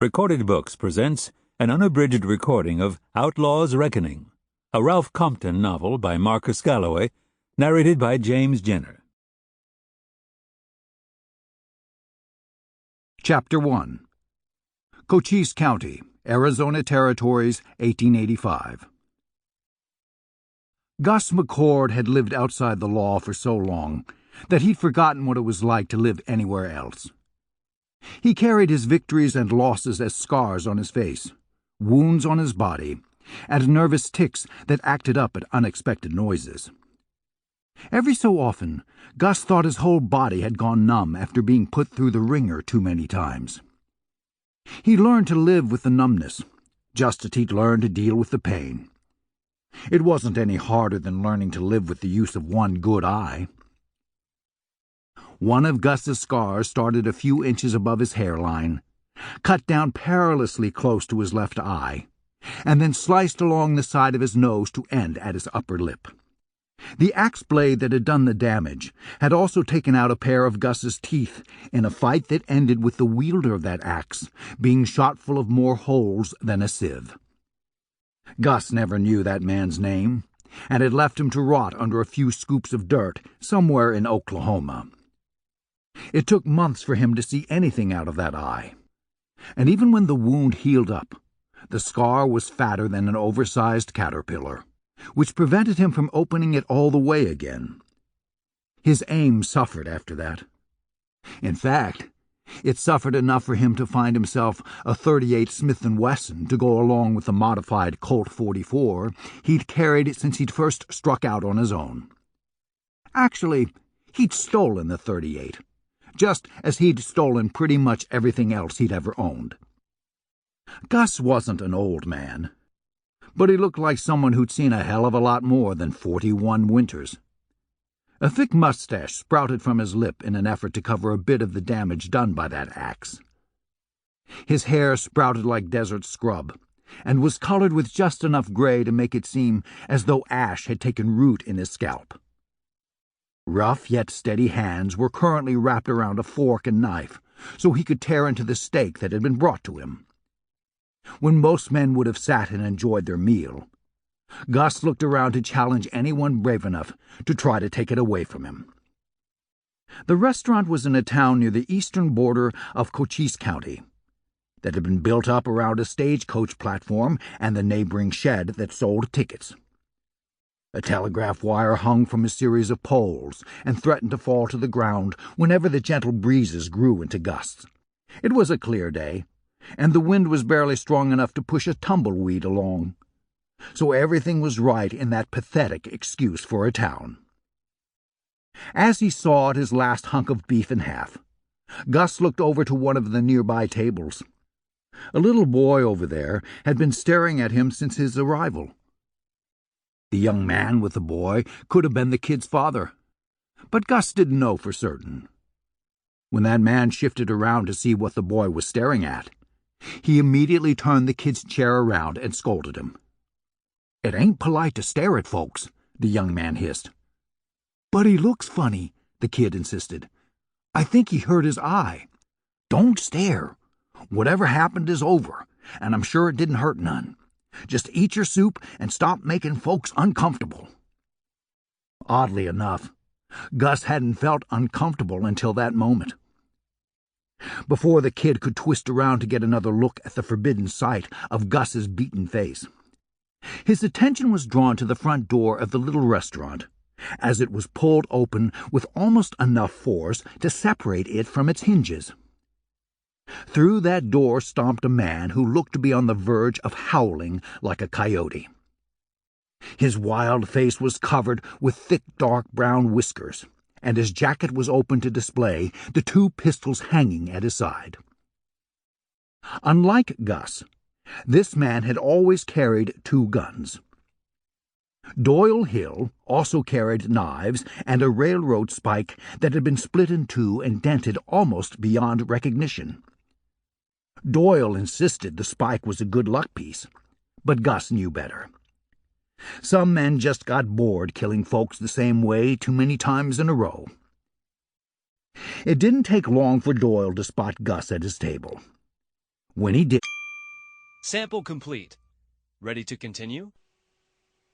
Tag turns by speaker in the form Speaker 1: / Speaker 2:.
Speaker 1: Recorded Books presents an unabridged recording of Outlaws' Reckoning, a Ralph Compton novel by Marcus Galloway, narrated by James Jenner.
Speaker 2: Chapter 1. Cochise County, Arizona Territories, 1885. Gus McCord had lived outside the law for so long that he'd forgotten what it was like to live anywhere else. He carried his victories and losses as scars on his face, wounds on his body, and nervous tics that acted up at unexpected noises. Every so often, Gus thought his whole body had gone numb after being put through the ringer too many times. He learned to live with the numbness, just as he'd learned to deal with the pain. It wasn't any harder than learning to live with the use of one good eye. One of Gus's scars started a few inches above his hairline, cut down perilously close to his left eye, and then sliced along the side of his nose to end at his upper lip. The axe blade that had done the damage had also taken out a pair of Gus's teeth in a fight that ended with the wielder of that axe being shot full of more holes than a sieve. Gus never knew that man's name, and had left him to rot under a few scoops of dirt somewhere in Oklahoma. It took months for him to see anything out of that eye, and even when the wound healed up, the scar was fatter than an oversized caterpillar, which prevented him from opening it all the way again. His aim suffered after that. In fact, it suffered enough for him to find himself a .38 Smith & Wesson to go along with the modified Colt 44 he'd carried since he'd first struck out on his own. Actually, he'd stolen the .38, just as he'd stolen pretty much everything else he'd ever owned. Gus wasn't an old man, but he looked like someone who'd seen a hell of a lot more than 41 winters. A thick mustache sprouted from his lip in an effort to cover a bit of the damage done by that axe. His hair sprouted like desert scrub, and was colored with just enough gray to make it seem as though ash had taken root in his scalp. Rough yet steady hands were currently wrapped around a fork and knife, so he could tear into the steak that had been brought to him. When most men would have sat and enjoyed their meal, Gus looked around to challenge anyone brave enough to try to take it away from him. The restaurant was in a town near the eastern border of Cochise County that had been built up around a stagecoach platform and the neighboring shed that sold tickets. A telegraph wire hung from a series of poles and threatened to fall to the ground whenever the gentle breezes grew into gusts. It was a clear day, and the wind was barely strong enough to push a tumbleweed along. So everything was right in that pathetic excuse for a town. As he sawed his last hunk of beef in half, Gus looked over to one of the nearby tables. A little boy over there had been staring at him since his arrival. The young man with the boy could have been the kid's father, but Gus didn't know for certain. When that man shifted around to see what the boy was staring at, he immediately turned the kid's chair around and scolded him. "It ain't polite to stare at folks," the young man hissed. "But he looks funny," the kid insisted. "I think he hurt his eye." "Don't stare. Whatever happened is over, and I'm sure it didn't hurt none. Just eat your soup and stop making folks uncomfortable." Oddly enough, Gus hadn't felt uncomfortable until that moment. Before the kid could twist around to get another look at the forbidden sight of Gus's beaten face, his attention was drawn to the front door of the little restaurant, as it was pulled open with almost enough force to separate it from its hinges. Through that door stomped a man who looked to be on the verge of howling like a coyote. His wild face was covered with thick dark brown whiskers, and his jacket was open to display the two pistols hanging at his side. Unlike Gus, this man had always carried two guns. Doyle Hill also carried knives and a railroad spike that had been split in two and dented almost beyond recognition. Doyle insisted the spike was a good luck piece, but Gus knew better. Some men just got bored killing folks the same way too many times in a row. It didn't take long for Doyle to spot Gus at his table. When he did,
Speaker 3: Sample complete. Ready to continue?